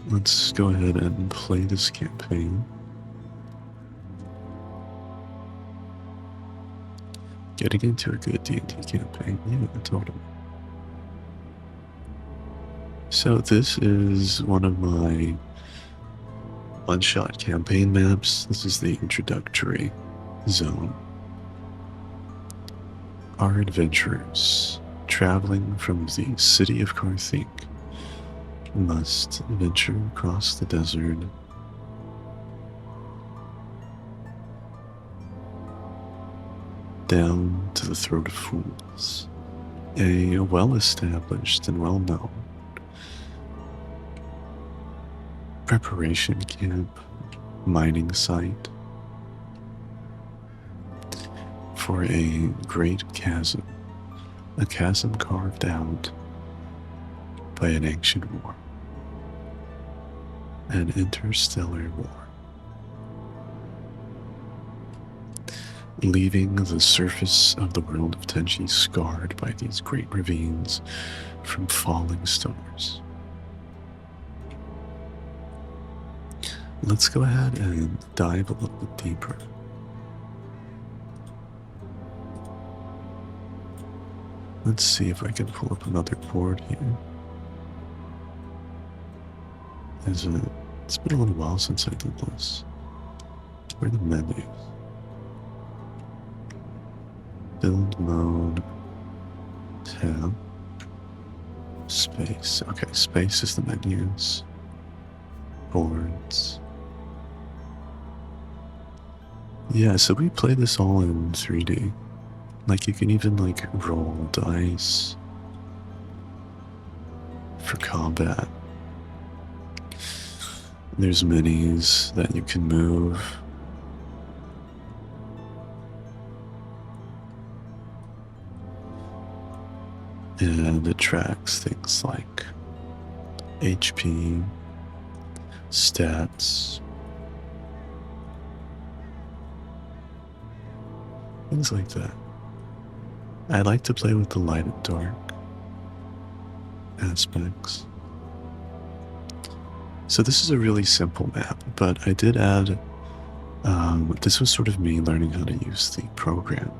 let's go ahead and play this campaign. Getting into a good D&D campaign, yeah, totally. So this is one of my one-shot campaign maps. This is the introductory zone. Our adventurers, traveling from the city of Carthink, must venture across the desert down to the Throat of Fools, a well-established and well-known preparation camp mining site for a great chasm, a chasm carved out by an ancient war, an interstellar war, leaving the surface of the world of Tenchi scarred by these great ravines from falling stars. Let's go ahead and dive a little bit deeper. Let's see if I can pull up another board here. It's been a little while since I did this. Where are the menus? Build mode, tab, space. Okay, space is the menus, boards. Yeah, so we play this all in 3D. Like, you can even, like, roll dice for combat. There's minis that you can move. And it tracks things like HP, stats, things like that. I like to play with the light and dark aspects. So this is a really simple map, but I did add, this was sort of me learning how to use the program.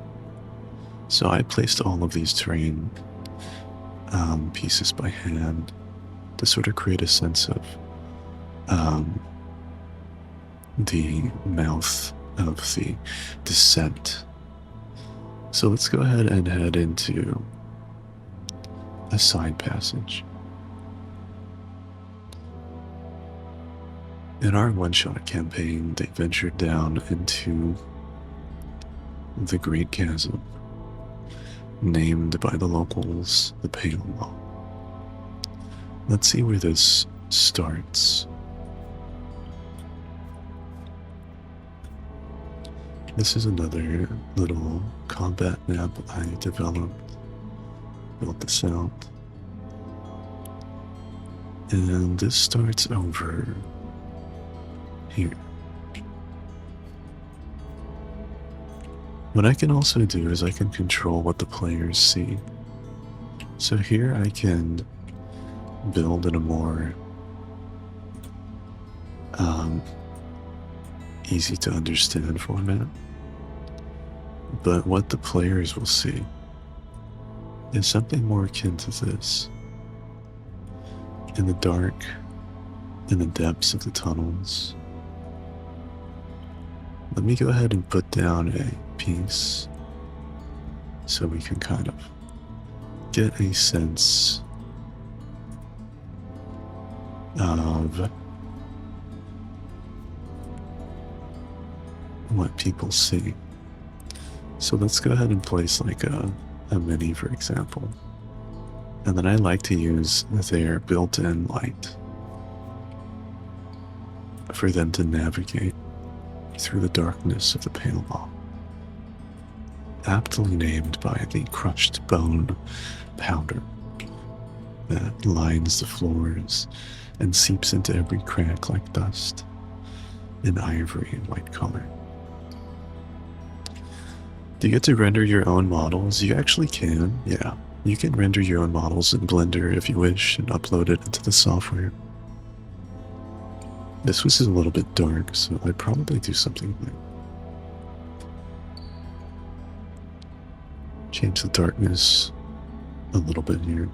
So I placed all of these terrain pieces by hand to sort of create a sense of the mouth of the descent. So let's go ahead and head into a side passage. In our one-shot campaign, they ventured down into the Great Chasm, named by the locals the Pale Maw. Let's see where this starts. This is another little combat map I developed, built this out. And this starts over here. What I can also do is I can control what the players see. So here I can build in a more easy to understand format. But what the players will see is something more akin to this. In the dark, in the depths of the tunnels. Let me go ahead and put down a piece so we can kind of get a sense of what people see. So let's go ahead and place like a mini, for example. And then I like to use their built-in light for them to navigate through the darkness of the Pale Maw. Aptly named by the crushed bone powder that lines the floors and seeps into every crack like dust in ivory and white color. Do you get to render your own models? You actually can, yeah. You can render your own models in Blender if you wish and upload it into the software. This was a little bit dark, so I'd probably do something like change the darkness a little bit here.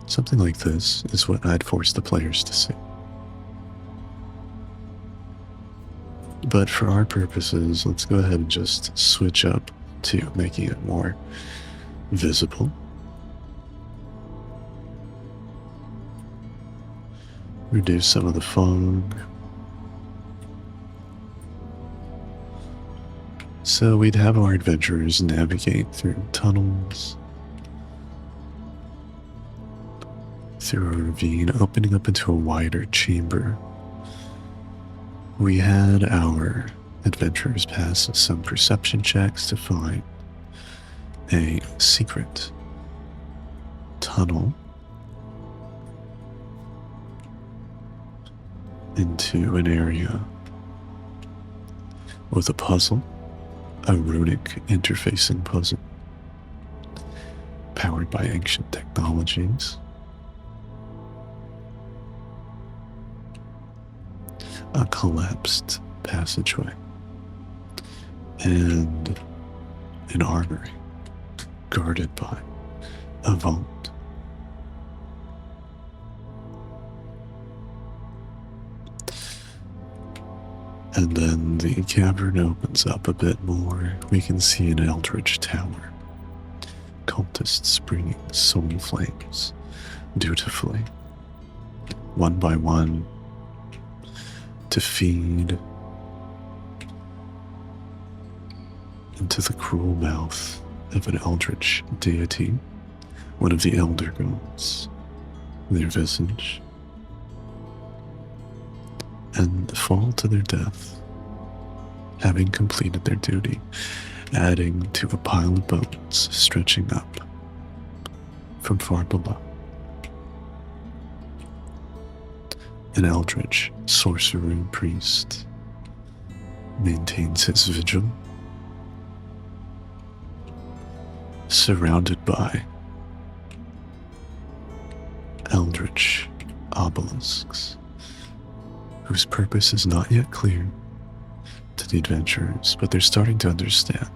Something like this is what I'd force the players to see. But for our purposes, let's go ahead and just switch up to making it more visible. Reduce some of the fog. So we'd have our adventurers navigate through tunnels, through a ravine, opening up into a wider chamber. We had our adventurers pass some perception checks to find a secret tunnel into an area with a puzzle, a runic interfacing puzzle powered by ancient technologies, a collapsed passageway, and an armory guarded by a vault. And then the cavern opens up a bit more. We can see an Eldritch tower. Cultists bringing soul flames dutifully, one by one, to feed into the cruel mouth of an Eldritch deity, one of the Elder Gods, their visage, and fall to their death, having completed their duty, adding to a pile of bones stretching up from far below. An Eldritch sorcerer priest maintains his vigil, surrounded by Eldritch obelisks, whose purpose is not yet clear to the adventurers, but they're starting to understand.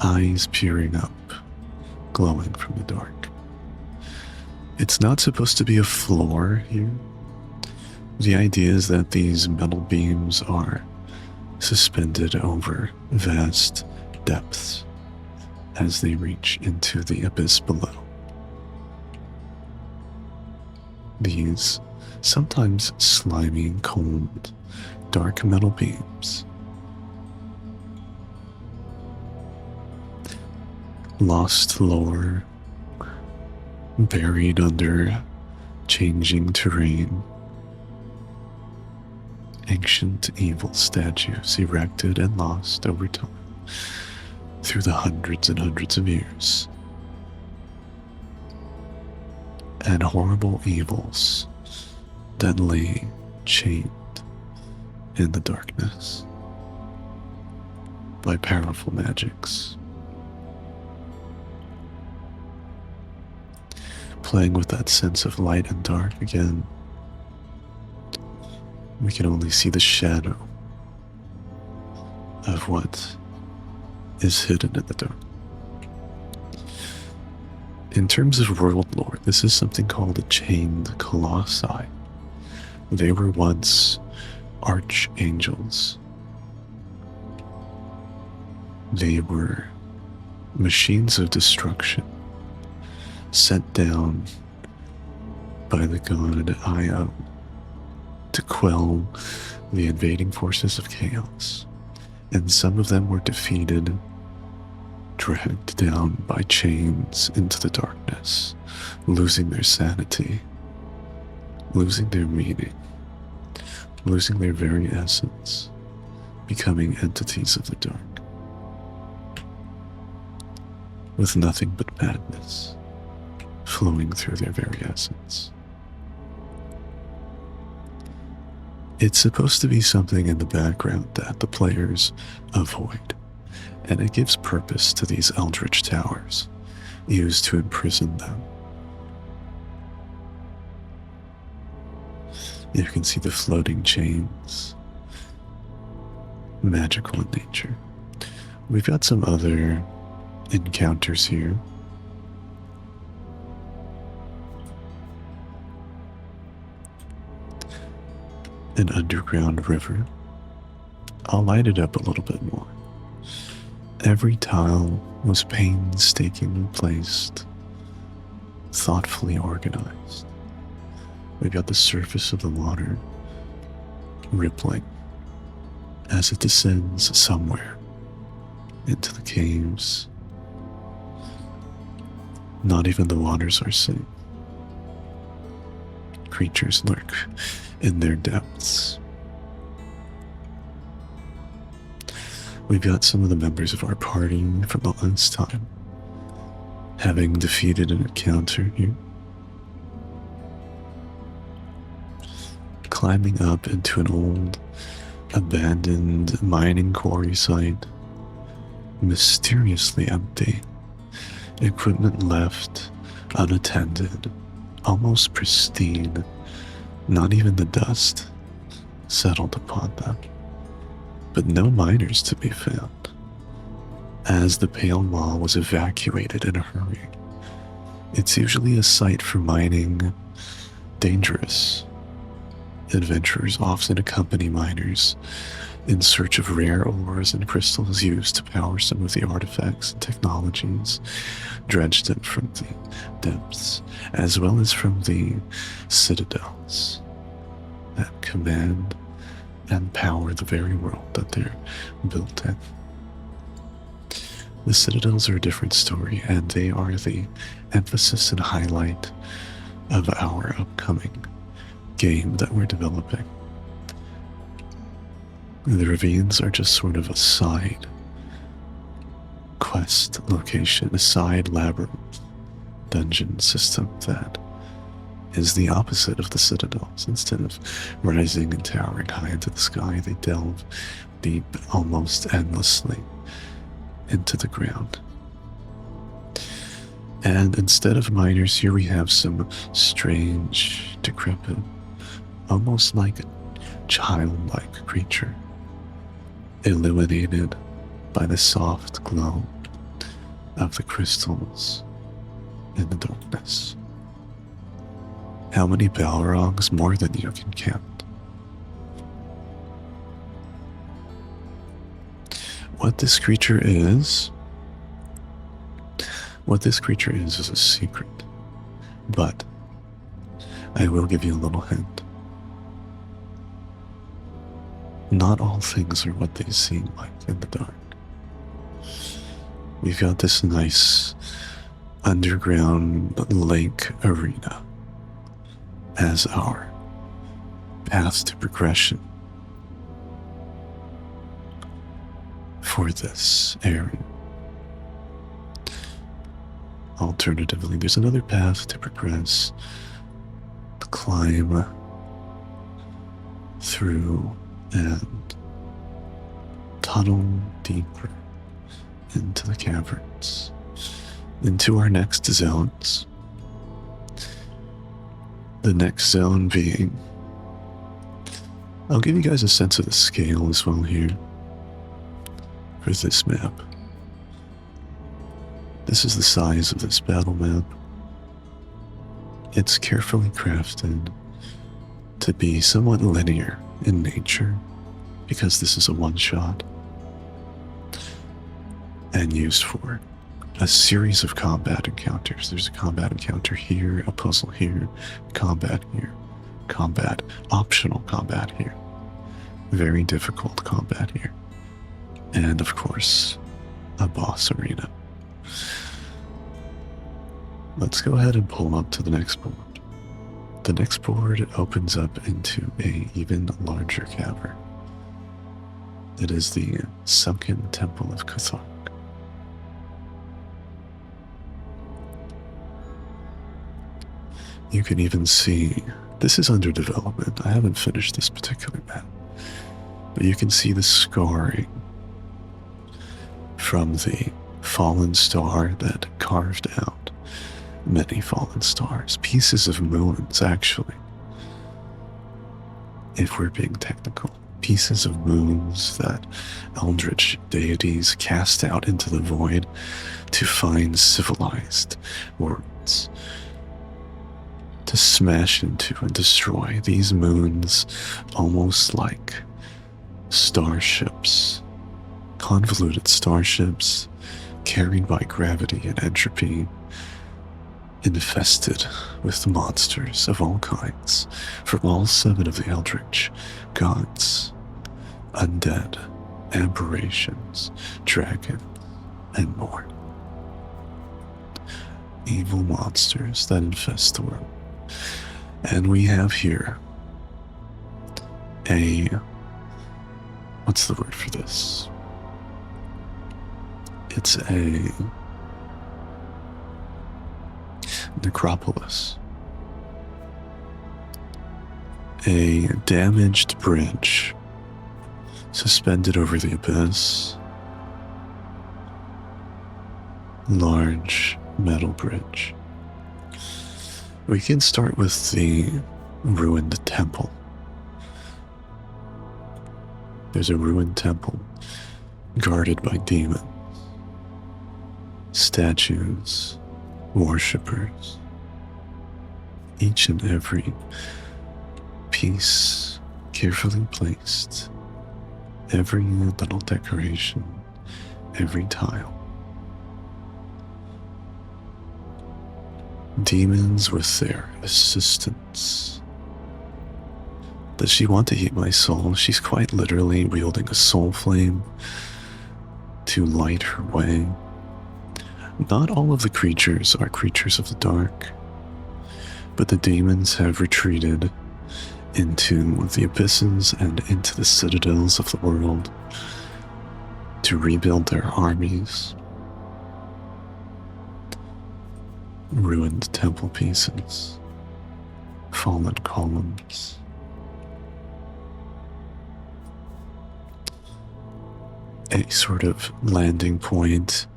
Eyes peering up, glowing from the dark. It's not supposed to be a floor here. The idea is that these metal beams are suspended over vast depths as they reach into the abyss below. These sometimes slimy, cold, dark metal beams, lost lore, buried under changing terrain, ancient evil statues erected and lost over time through the hundreds and hundreds of years, and horrible evils that lay chained in the darkness by powerful magics. Playing with that sense of light and dark again, we can only see the shadow of what is hidden in the dark. In terms of world lore, this is something called a chained colossi. They were once archangels. They were machines of destruction sent down by the god Io to quell the invading forces of chaos. And some of them were defeated, dragged down by chains into the darkness, losing their sanity, losing their meaning, losing their very essence, becoming entities of the dark, with nothing but madness flowing through their very essence. It's supposed to be something in the background that the players avoid, and it gives purpose to these Eldritch towers, used to imprison them You can see the floating chains, magical in nature. We've got some other encounters here. An underground river. I'll light it up a little bit more. Every tile was painstakingly placed, thoughtfully organized. We've got the surface of the water rippling as it descends somewhere into the caves. Not even the waters are safe. Creatures lurk in their depths. We've got some of the members of our party from the last time, having defeated an encounter here. Climbing up into an old, abandoned mining quarry site, mysteriously empty, equipment left unattended, almost pristine, not even the dust settled upon them. But no miners to be found, as the Pale Maw was evacuated in a hurry. It's usually a site for mining, dangerous. Adventurers often accompany miners in search of rare ores and crystals used to power some of the artifacts and technologies dredged up from the depths, as well as from the citadels that command and power the very world that they're built in. The citadels are a different story, and they are the emphasis and highlight of our upcoming game that we're developing. The ravines are just sort of a side quest location, a side labyrinth dungeon system that is the opposite of the citadels. Instead of rising and towering high into the sky, they delve deep, almost endlessly, into the ground. And instead of miners, here we have some strange, decrepit, almost like a childlike creature, illuminated by the soft glow of the crystals in the darkness. How many Balrogs? More than you can count. What this creature is a secret, but I will give you a little hint. Not all things are what they seem like in the dark. We've got this nice underground lake arena as our path to progression for this area. Alternatively, there's another path to progress, to climb through and tunnel deeper into the caverns, into our next zones. The next zone being, I'll give you guys a sense of the scale as well here for this map. This is the size of this battle map. It's carefully crafted to be somewhat linear in nature because this is a one-shot and used for a series of combat encounters. There's a combat encounter here, a puzzle here, combat here, combat, optional combat here, very difficult combat here, and of course, a boss arena. Let's go ahead and pull up to the next board. The next board opens up into an even larger cavern. It is the Sunken Temple of Cthulhu. You can even see, this is under development. I haven't finished this particular map, but you can see the scarring from the fallen star that carved out many fallen stars, pieces of moons actually, if we're being technical. Pieces of moons that Eldritch deities cast out into the void to find civilized worlds, to smash into and destroy these moons, almost like starships, convoluted starships carried by gravity and entropy, infested with monsters of all kinds from all 7 of the Eldritch gods, undead, aberrations, dragons, and more. Evil monsters that infest the world. And we have here what's the word for this? It's a necropolis. A damaged bridge suspended over the abyss. Large metal bridge. We can start with the ruined temple. There's a ruined temple guarded by demons, statues, worshippers. Each and every piece carefully placed, every little decoration, every tile. Demons with their assistants. Does she want to eat my soul? She's quite literally wielding a soul flame to light her way. Not all of the creatures are creatures of the dark, but the demons have retreated into the abysses and into the citadels of the world to rebuild their armies. Ruined temple pieces, fallen columns. A sort of landing point.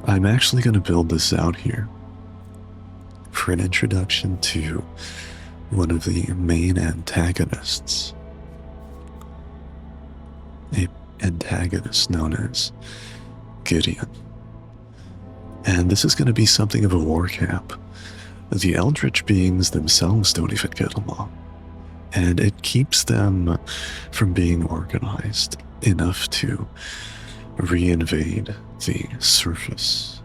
I'm actually going to build this out here for an introduction to one of the main antagonists. A antagonist known as Gideon. And this is going to be something of a war camp. The Eldritch beings themselves don't even get along. And it keeps them from being organized enough to reinvade the surface.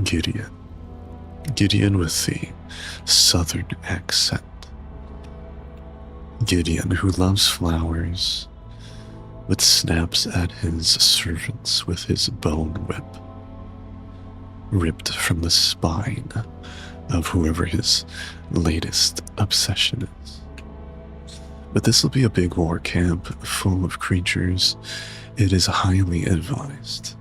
Gideon with the southern accent. Gideon who loves flowers, but snaps at his servants with his bone whip, ripped from the spine of whoever his latest obsession is. But this will be a big war camp full of creatures. It is highly advised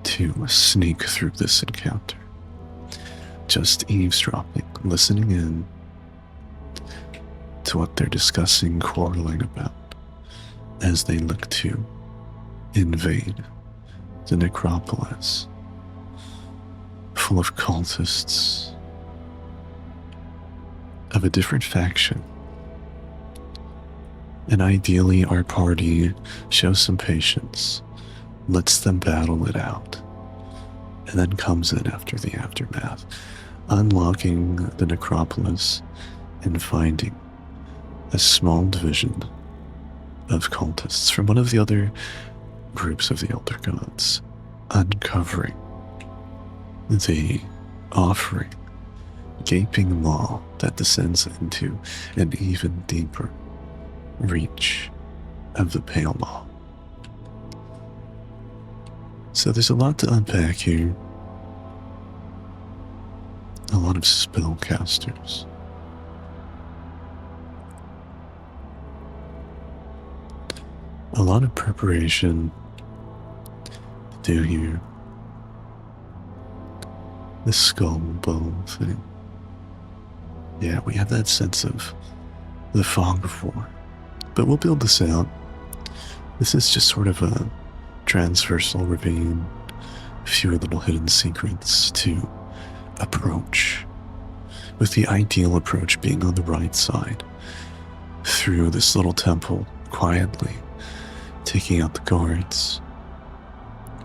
to sneak through this encounter, just eavesdropping, listening in to what they're discussing, quarreling about, as they look to invade the necropolis, full of cultists of a different faction. And ideally, our party shows some patience, lets them battle it out, and then comes in after the aftermath, unlocking the necropolis and finding a small division of cultists from one of the other groups of the Elder Gods, uncovering the offering, gaping maw that descends into an even deeper reach of the Pale Maw. So there's a lot to unpack here. A lot of spellcasters. A lot of preparation to do here. The skull bone thing. Yeah, we have that sense of the fog of war. But we'll build this out. This is just sort of a transversal ravine, a few little hidden secrets to approach with the ideal approach being on the right side, through this little temple, quietly, taking out the guards,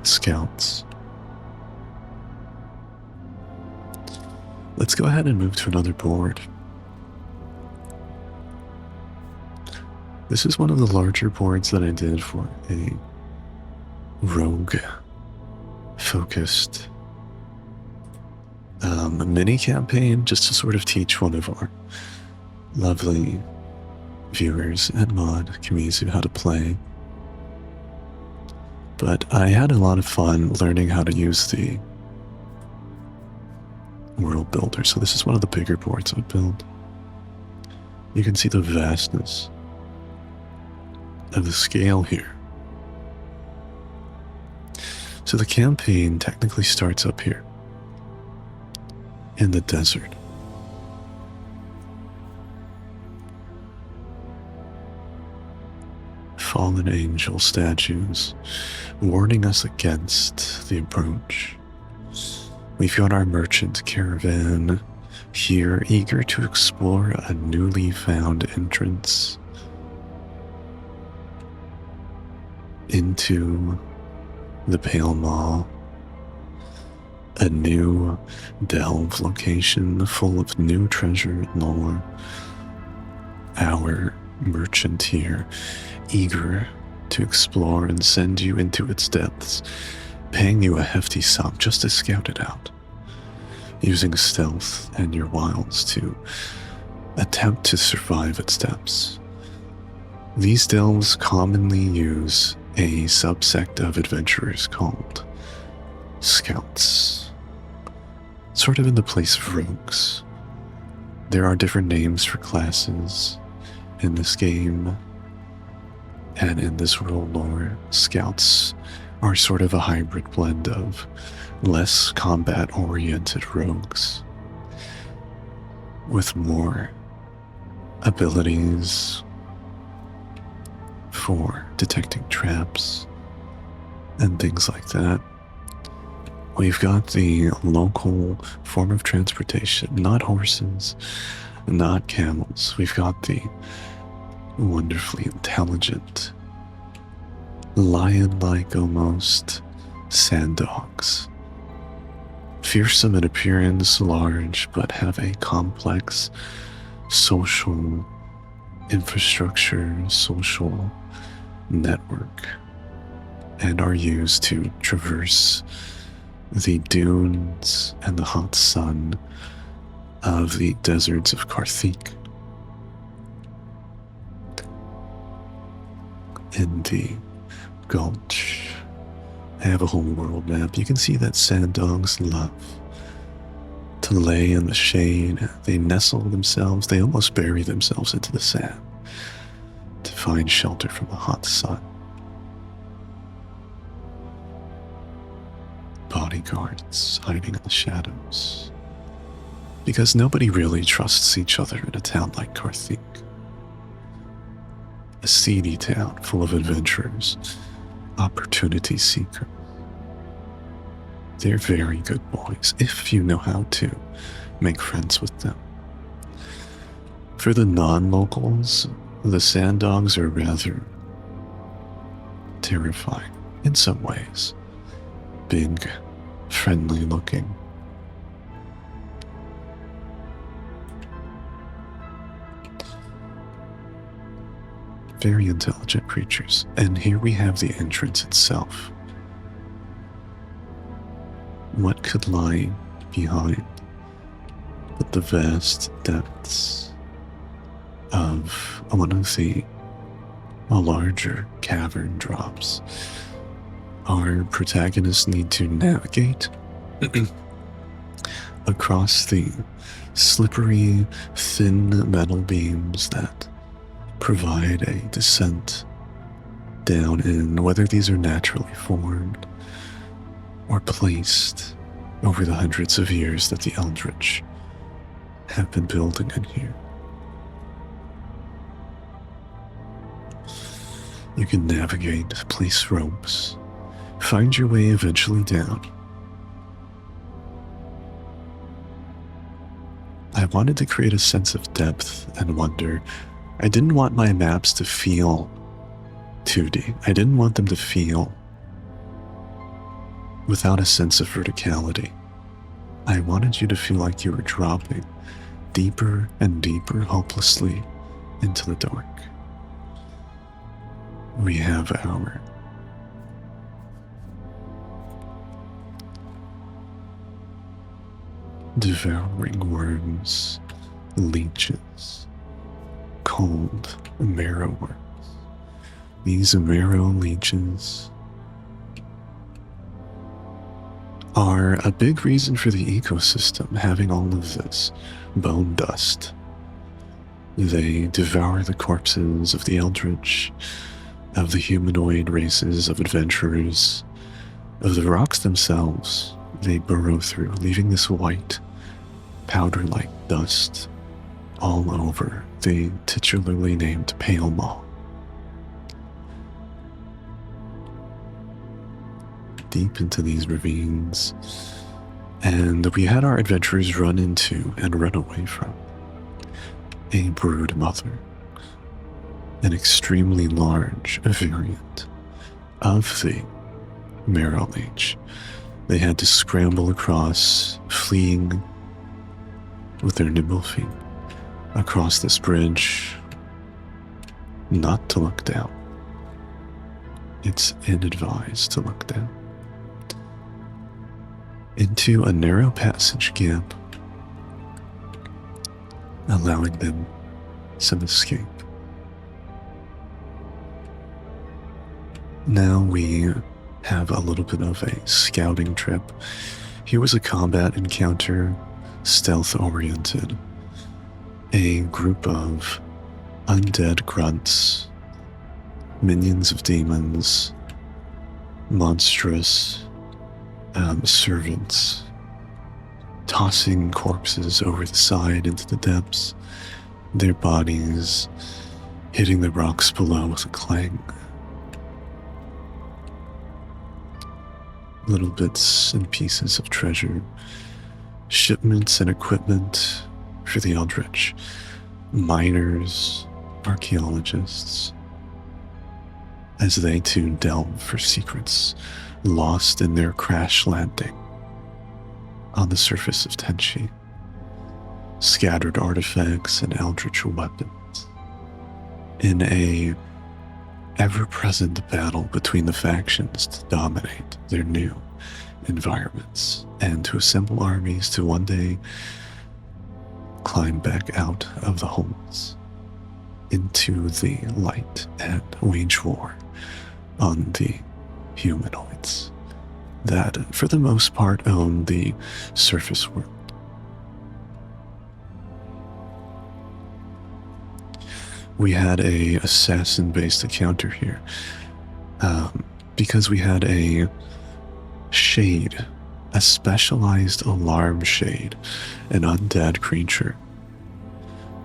scouts. Let's go ahead and move to another board. This is one of the larger boards that I did for a rogue-focused mini campaign, just to sort of teach one of our lovely viewers and mod Kamizu how to play. But I had a lot of fun learning how to use the world builder. So this is one of the bigger boards I built. You can see the vastness of the scale here. So the campaign technically starts up here in the desert. Fallen angel statues warning us against the approach. We've got our merchant caravan here, eager to explore a newly found entrance into the Pale Maw, a new delve location full of new treasure and lore. Our merchant here, eager to explore and send you into its depths, paying you a hefty sum just to scout it out, using stealth and your wiles to attempt to survive its depths. These delves commonly use a subsect of adventurers called scouts, sort of in the place of rogues. There are different names for classes in this game, and in this world lore, scouts are sort of a hybrid blend of less combat-oriented rogues with more abilities for detecting traps and things like that. We've got the local form of transportation, not horses, not camels. We've got the wonderfully intelligent, lion-like almost, sand dogs. Fearsome in appearance, large, but have a complex social infrastructure, social network, and are used to traverse the dunes and the hot sun of the deserts of Karthik. In the Gulch, I have a whole world map. You can see that sand dogs love to lay in the shade. They nestle themselves, they almost bury themselves into the sand to find shelter from the hot sun. Bodyguards hiding in the shadows, because nobody really trusts each other in a town like Karthik. A seedy town full of adventurers, opportunity seekers. They're very good boys if you know how to make friends with them. For the non-locals, the sand dogs are rather terrifying in some ways. Big, friendly looking. Very intelligent creatures. And here we have the entrance itself. What could lie behind but the vast depths of one of the larger cavern drops? Our protagonists need to navigate across the slippery, thin metal beams that provide a descent down in, whether these are naturally formed or placed over the hundreds of years that the Eldritch have been building in here. You can navigate, place ropes, find your way eventually down. I wanted to create a sense of depth and wonder. I didn't want my maps to feel 2D. I didn't want them to feel without a sense of verticality. I wanted you to feel like you were dropping deeper and deeper hopelessly into the dark. We have our devouring worms, leeches, cold marrow worms. These marrow leeches are a big reason for the ecosystem having all of this bone dust. They devour the corpses of the Eldritch, of the humanoid races of adventurers, of the rocks themselves. They burrow through, leaving this white, powder-like dust all over the titularly named Pale Maw. Deep into these ravines, and we had our adventurers run into and run away from a brood mother, an extremely large variant of the marrow leech. They had to scramble across, fleeing with their nimble feet across this bridge, not to look down. It's inadvised to look down. Into a narrow passage gap, allowing them some escape. Now we have a little bit of a scouting trip. Here was a combat encounter, stealth-oriented. A group of undead grunts, minions of demons, monstrous servants, tossing corpses over the side into the depths, their bodies hitting the rocks below with a clang. Little bits and pieces of treasure, shipments and equipment for the Eldritch, miners, archaeologists, as they too delve for secrets lost in their crash landing on the surface of Tenchi. Scattered artifacts and eldritch weapons in a ever-present battle between the factions to dominate their new environments and to assemble armies to one day climb back out of the holes into the light and wage war on the humanoids that, for the most part, own the surface world. We had a assassin-based encounter here because we had a shade, a specialized alarm shade, an undead creature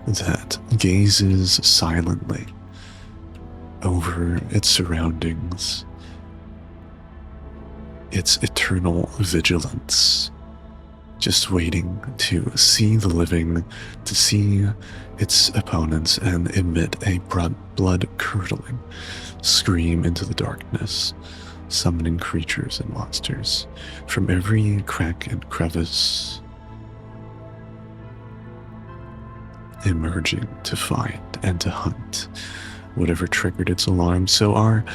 that gazes silently over its surroundings, its eternal vigilance, just waiting to see the living, to see its opponents and emit a blood-curdling scream into the darkness, summoning creatures and monsters from every crack and crevice, emerging to find and to hunt whatever triggered its alarm. So our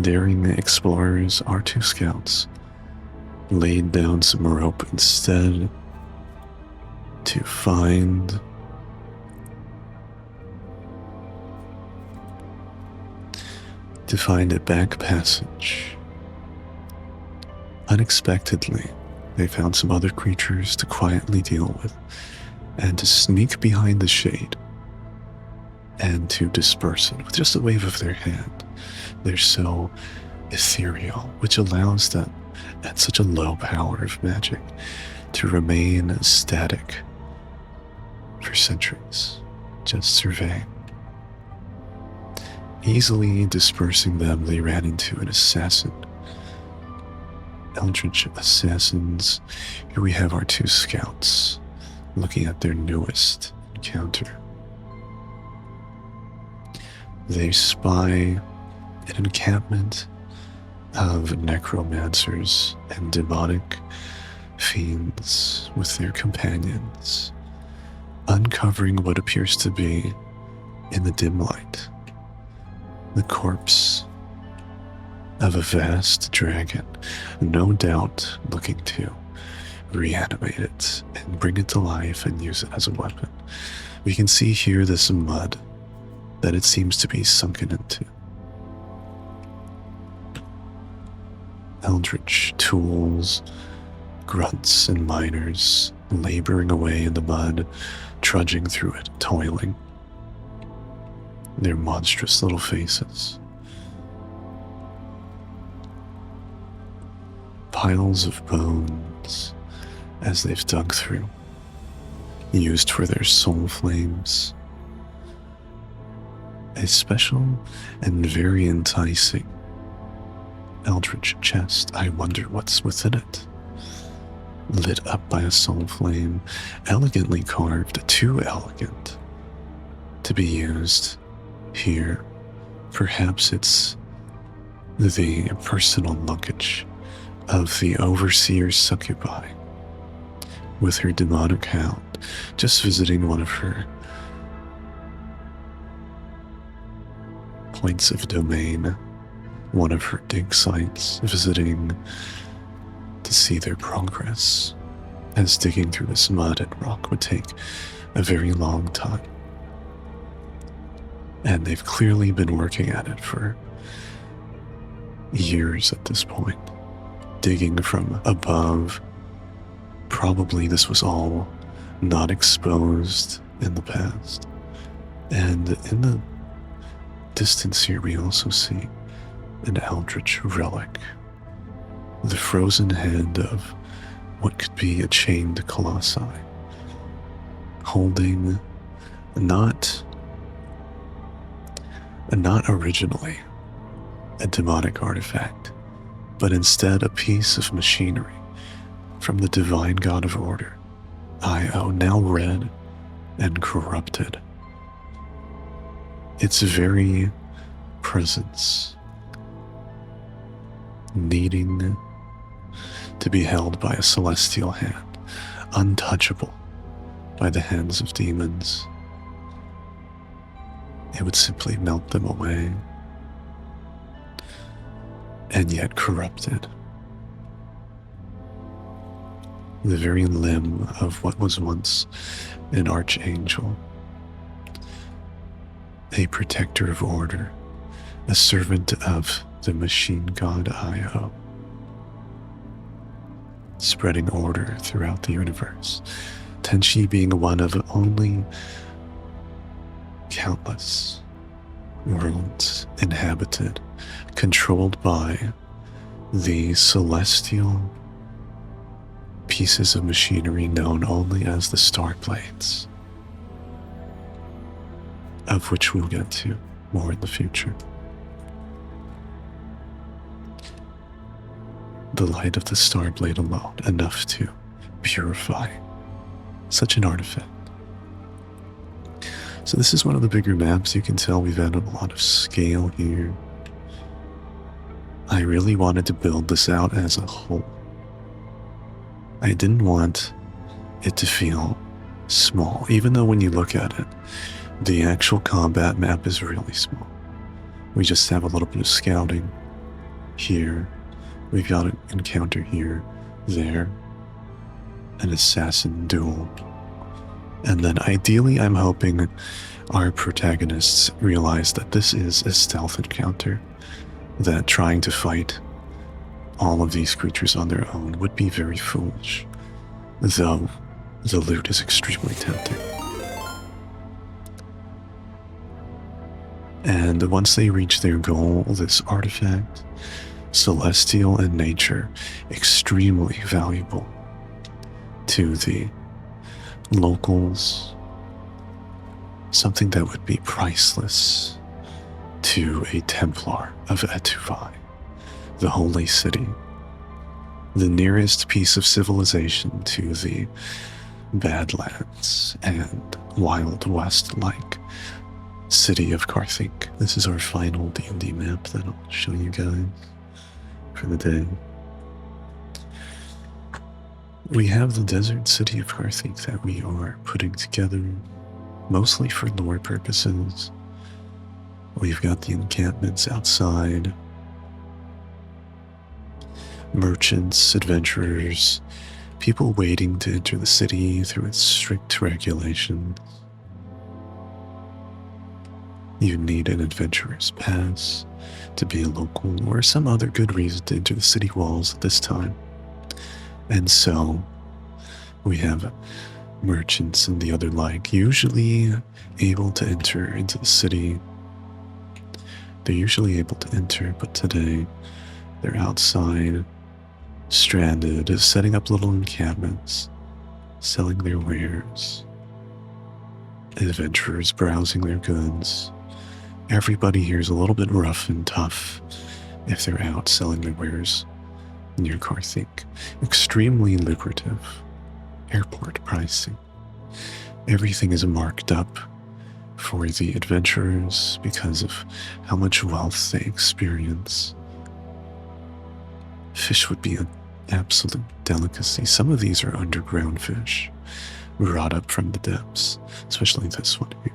daring explorers, our two scouts, laid down some rope instead to find a back passage. Unexpectedly, they found some other creatures to quietly deal with and to sneak behind the shade and to disperse it with just a wave of their hand. They're so ethereal, which allows them at such a low power of magic to remain static for centuries, just surveying. Easily dispersing them, they ran into an assassin. Eldritch assassins. Here we have our two scouts, looking at their newest encounter. They spy an encampment of necromancers and demonic fiends with their companions, uncovering what appears to be, in the dim light, the corpse of a vast dragon, no doubt looking to reanimate it and bring it to life and use it as a weapon. We can see here this mud that it seems to be sunken into. Eldritch tools, grunts and miners laboring away in the mud, trudging through it, toiling. Their monstrous little faces. Piles of bones as they've dug through, used for their soul flames. A special and very enticing eldritch chest. I wonder what's within it. Lit up by a soul flame, elegantly carved, too elegant to be used here. Perhaps it's the personal luggage of the overseer's succubi, with her demonic hound just visiting one of her points of domain, one of her dig sites, visiting to see their progress, as digging through this mud and rock would take a very long time. And they've clearly been working at it for years at this point, digging from above. Probably this was all not exposed in the past. And in the distance here, we also see an eldritch relic, the frozen head of what could be a chained colossi, holding not originally a demonic artifact, but instead a piece of machinery from the divine god of order, Io, now red and corrupted. Its very presence needing to be held by a celestial hand, untouchable by the hands of demons. It would simply melt them away, and yet corrupted. The very limb of what was once an archangel, a protector of order, a servant of the machine god Io, spreading order throughout the universe. Tenchi being one of only countless worlds inhabited, controlled by the celestial pieces of machinery known only as the Starblades, of which we'll get to more in the future. The light of the Starblade alone, enough to purify such an artifact. So this is one of the bigger maps. You can tell we've added a lot of scale here. I really wanted to build this out as a whole. I didn't want it to feel small, even though when you look at it, the actual combat map is really small. We just have a little bit of scouting here. We've got an encounter here, there, an assassin duel. And then ideally, I'm hoping our protagonists realize that this is a stealth encounter, that trying to fight all of these creatures on their own would be very foolish, though the loot is extremely tempting. And once they reach their goal, this artifact, celestial in nature, extremely valuable to the locals, something that would be priceless to a Templar of Etuvai, the holy city, the nearest piece of civilization to the Badlands and Wild West-like city of Carthink. This is our final D&D map that I'll show you guys for the day. We have the desert city of Carthink that we are putting together mostly for lore purposes. We've got the encampments outside, merchants, adventurers, people waiting to enter the city through its strict regulations. You need an adventurer's pass to be a local or some other good reason to enter the city walls at this time. And so we have merchants and the other like usually able to enter into the city. They're usually able to enter, but today they're outside, stranded, setting up little encampments, selling their wares. Adventurers browsing their goods. Everybody here is a little bit rough and tough if they're out selling their wares near Carthink. Extremely lucrative. Airport pricing. Everything is marked up for the adventurers because of how much wealth they experience. Fish would be an absolute delicacy. Some of these are underground fish, brought up from the depths, especially this one here.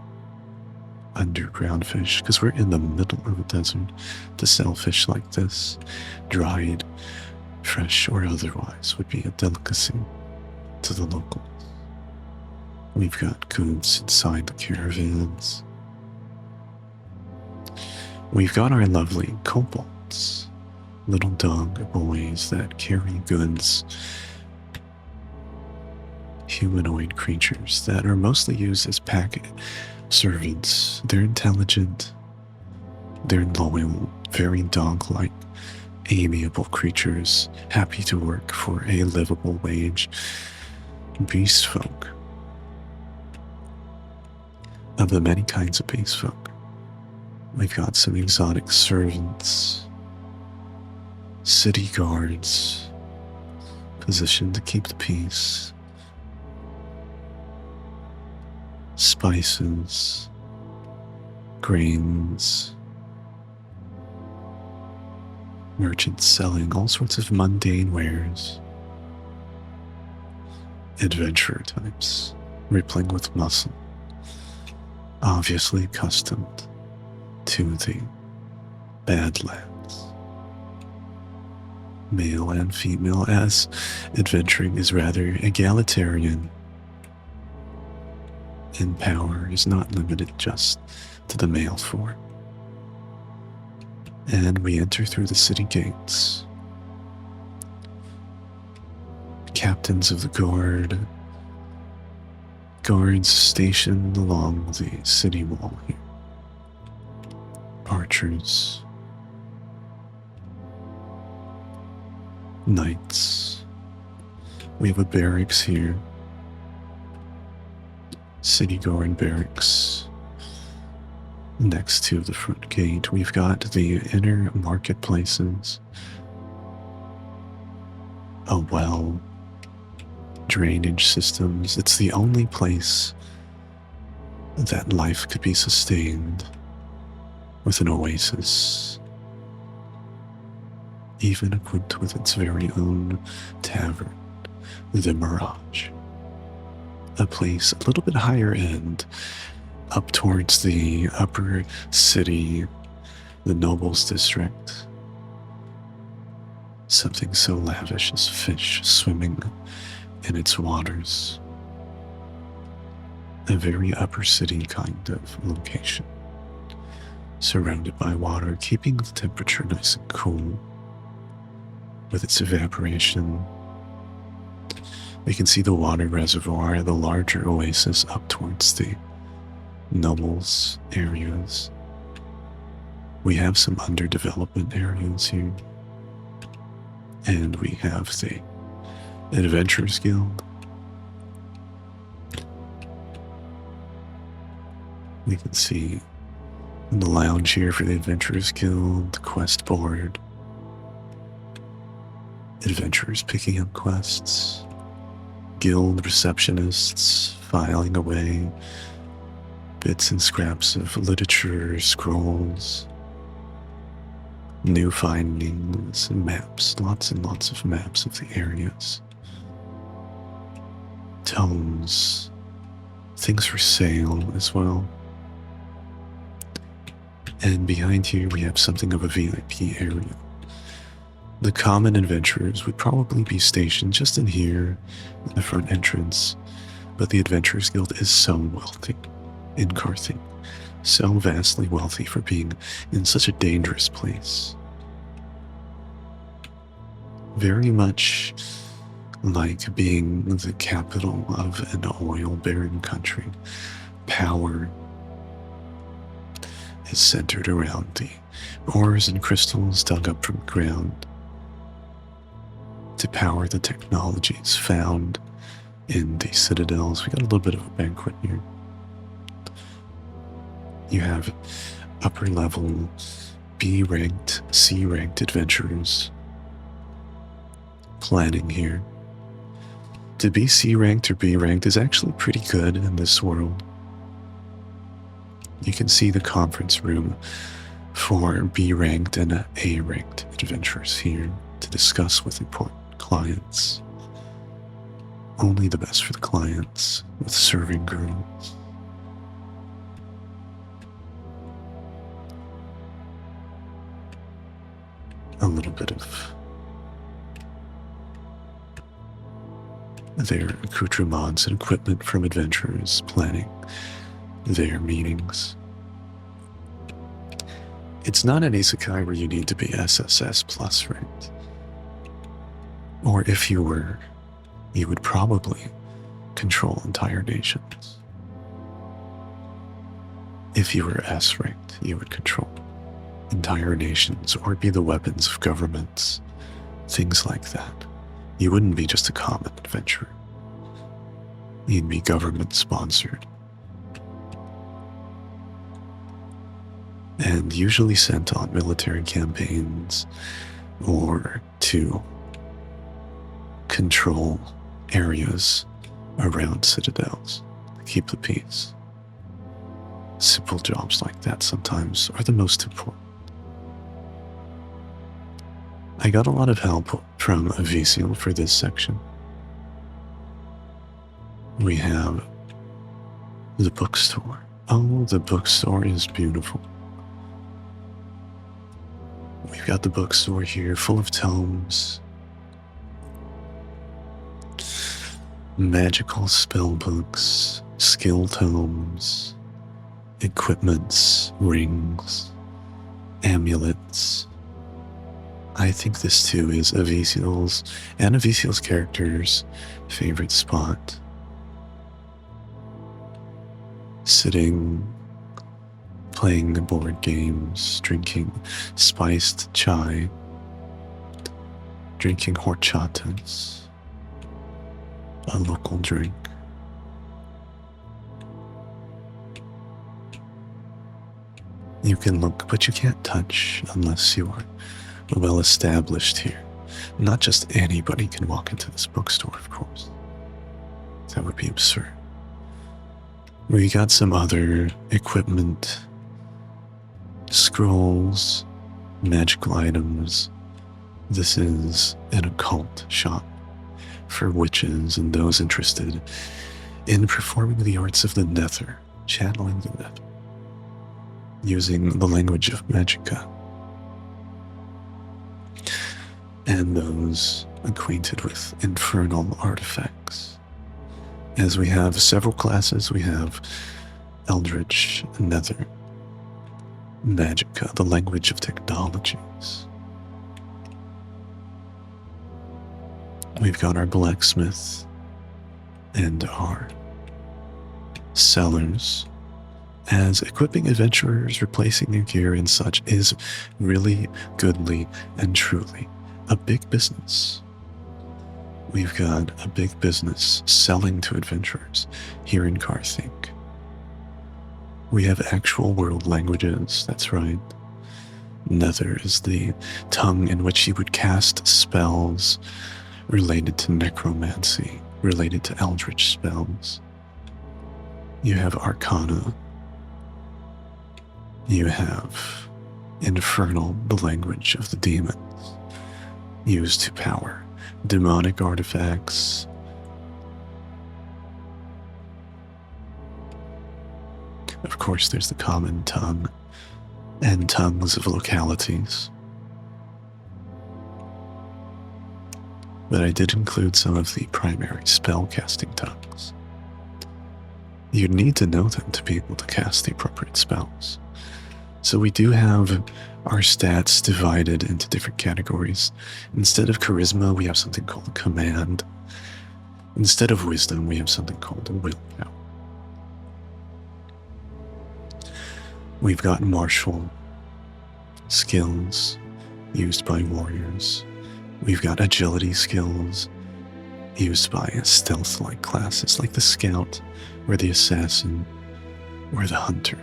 Underground fish, because we're in the middle of a desert. To sell fish like this, dried, fresh or otherwise, would be a delicacy to the locals. We've got goods inside the caravans. We've got our lovely kobolds, little dog boys that carry goods, humanoid creatures that are mostly used as pack servants. They're intelligent, they're loyal, very dog-like, amiable creatures, happy to work for a livable wage. Beast folk. Of the many kinds of beast folk, we've got some exotic servants, city guards, positioned to keep the peace, spices, grains, merchants selling all sorts of mundane wares, adventurer types, rippling with muscle, obviously accustomed to the Badlands. Male and female, as adventuring is rather egalitarian, and power is not limited just to the male form. And we enter through the city gates. Captains of the guards stationed along the city wall here. Archers, knights. We have a barracks here. City guard barracks. Next to the front gate, we've got the inner marketplaces. A well, drainage systems. It's the only place that life could be sustained with an oasis, even equipped with its very own tavern, the Mirage. A place a little bit higher end, up towards the upper city, the Nobles District. Something so lavish as fish swimming in its waters. A very upper city kind of location, surrounded by water, keeping the temperature nice and cool with its evaporation. We can see the water reservoir, the larger oasis up towards the nobles areas. We have some underdevelopment areas here. And we have the Adventurers Guild. We can see the lounge here for the Adventurers Guild, quest board, adventurers picking up quests, guild receptionists filing away bits and scraps of literature, scrolls, new findings, and maps. Lots and lots of maps of the areas. Tomes, things for sale as well. And behind here we have something of a VIP area. The common adventurers would probably be stationed just in here, in the front entrance, but the Adventurers Guild is so wealthy in Carthage, so vastly wealthy for being in such a dangerous place. Very much like being the capital of an oil-bearing country. Power is centered around the ores and crystals dug up from the ground to power the technologies found in the citadels. We got a little bit of a banquet here. You have upper level B-ranked, C-ranked adventurers planning here. To be C-ranked or B-ranked is actually pretty good in this world. You can see the conference room for B-ranked and A-ranked adventurers here to discuss with important clients. Only the best for the clients, with serving girls. A little bit of their accoutrements and equipment from adventurers planning their meetings. It's not an isekai where you need to be SSS plus ranked. Or if you were, you would probably control entire nations. If you were S ranked, you would control entire nations or be the weapons of governments, things like that. You wouldn't be just a common adventurer. You'd be government sponsored. And usually sent on military campaigns or to control areas around citadels to keep the peace. Simple jobs like that sometimes are the most important. I got a lot of help from Aviciel for this section. We have the bookstore. Oh, the bookstore is beautiful. We've got the bookstore here full of tomes, magical spell books, skill tomes, equipments, rings, amulets. I think this too is Aviciel's and Aviciel's character's favorite spot. Sitting, playing board games, drinking spiced chai, drinking horchatas, a local drink. You can look, but you can't touch unless you are well established here. Not just anybody can walk into this bookstore, of course. That would be absurd. We got some other equipment, scrolls, magical items. This is an occult shop for witches and those interested in performing the arts of the nether, channeling the nether, using the language of magica. And those acquainted with infernal artifacts. As we have several classes, we have Eldritch, Nether, Magica, the language of technologies. We've got our blacksmith and our sellers, as equipping adventurers, replacing their gear and such is really goodly and truly a big business. We've got a big business selling to adventurers here in Carthage. We have actual world languages, that's right. Nether is the tongue in which you would cast spells, related to necromancy, related to eldritch spells. You have arcana. You have infernal, the language of the demons, used to power demonic artifacts. Of course, there's the common tongue and tongues of localities. But I did include some of the primary spell-casting tongues. You'd need to know them to be able to cast the appropriate spells. So we do have our stats divided into different categories. Instead of charisma, we have something called command. Instead of wisdom, we have something called willpower. We've got martial skills used by warriors. We've got agility skills used by stealth-like classes like the scout or the assassin or the hunter.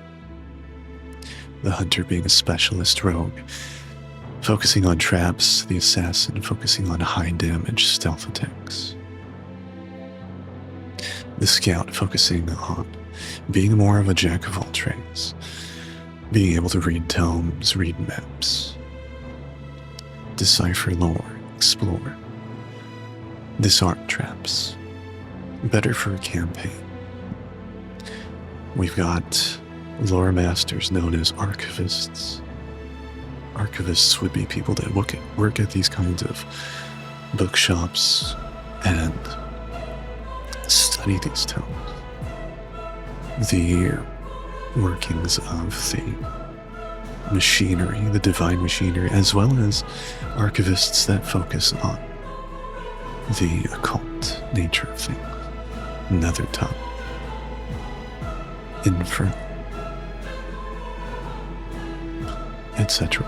The hunter being a specialist rogue, focusing on traps, the assassin focusing on high damage stealth attacks. The scout focusing on being more of a jack of all trades, being able to read tomes, read maps, decipher lore, explore, disarm traps, better for a campaign. We've got lore masters known as archivists. Archivists would be people that work at these kinds of bookshops and study these tomes. The workings of the machinery, the divine machinery, as well as archivists that focus on the occult nature of things. Nether tongue, infernal, etc.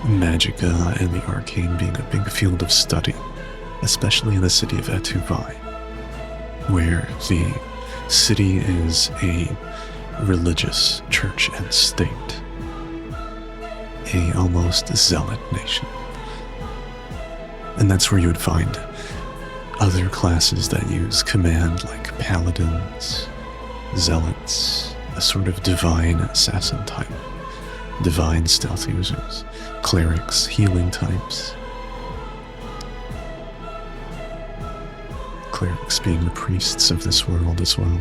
Magica and the arcane being a big field of study, especially in the city of Etuvai, where the city is a religious church and state, a almost zealot nation. And that's where you would find other classes that use command, like paladins, zealots, a sort of divine assassin type, divine stealth users, clerics, healing types. Clerics being the priests of this world as well.